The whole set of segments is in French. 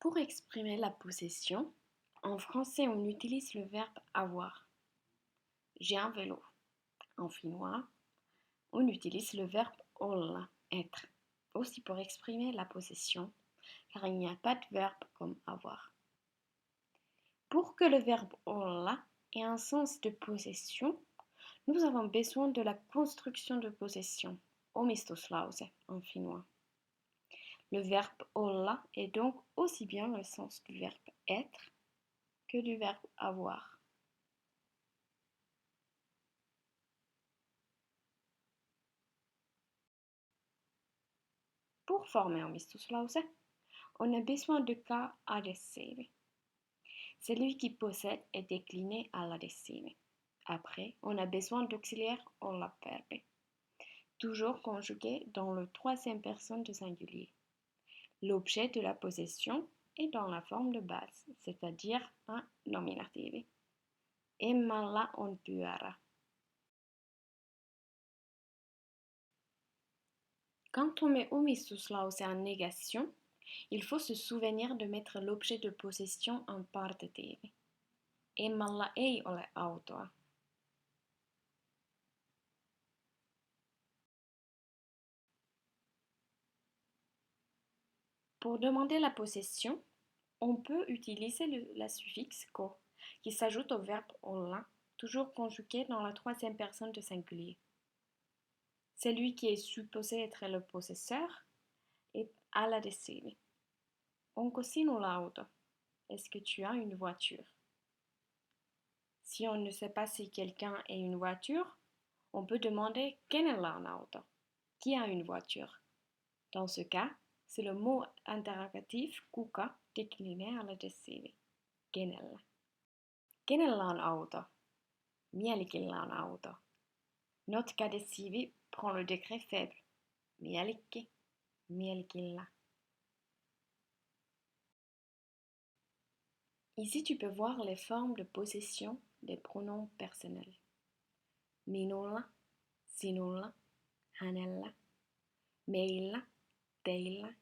Pour exprimer la possession, en français on utilise le verbe avoir. J'ai un vélo. En finnois, on utilise le verbe olla, être, aussi pour exprimer la possession, car il n'y a pas de verbe comme avoir. Pour que le verbe olla ait un sens de possession, nous avons besoin de la construction de possession, omistuslause en finnois. Le verbe olla est donc aussi bien le sens du verbe être que du verbe avoir. Pour former omistuslause, on a besoin de cas adhesivi. Celui qui possède est décliné à l'adhesive. Après, on a besoin d'auxiliaires olla verbi, toujours conjugué dans le troisième personne du singulier. L'objet de la possession est dans la forme de base, c'est-à-dire un nominative. Emmalla on pyörä. Quand on met omistuslause en négation, il faut se souvenir de mettre l'objet de possession en partitiive. Emmalla ei ole autoa. Pour demander la possession, on peut utiliser la suffixe ko, qui s'ajoute au verbe olla, toujours conjugué dans la troisième personne du singulier. Celui qui est supposé être le possesseur est all'adhesive. Onko sinulla auto? Est-ce que tu as une voiture? Si on ne sait pas si quelqu'un a une voiture, on peut demander kenellä on auto? Qui a une voiture? Dans ce cas, c'est le mot interrogatif kuka décliné à l'adhesive. Kenellä. Kenellä on auto? Mielikillä on auto. Notre cas adhesive prend le degré faible. Mielikki, mielikillä. Ici, tu peux voir les formes de possession des pronoms personnels. Minulla, sinulla, hänellä, meillä, teillä,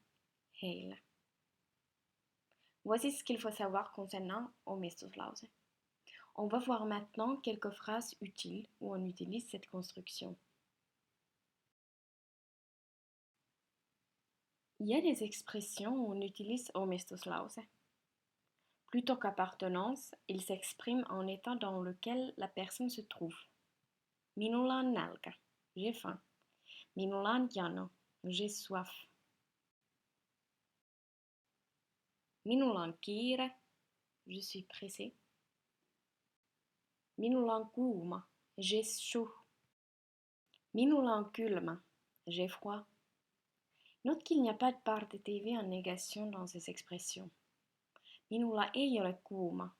heillä. Voici ce qu'il faut savoir concernant omistuslause. On va voir maintenant quelques phrases utiles où on utilise cette construction. Il y a des expressions où on utilise omistuslause. Plutôt qu'appartenance, il s'exprime en état dans lequel la personne se trouve. Minulla on nälkä, j'ai faim. Minulla on jano, j'ai soif. Minulla on kiire, je suis pressé. Minulla on kuuma, j'ai chaud. Minulla on kylmä, j'ai froid. Note qu'il n'y a pas de partititive en négation dans ces expressions. Minulla ei ole kuuma,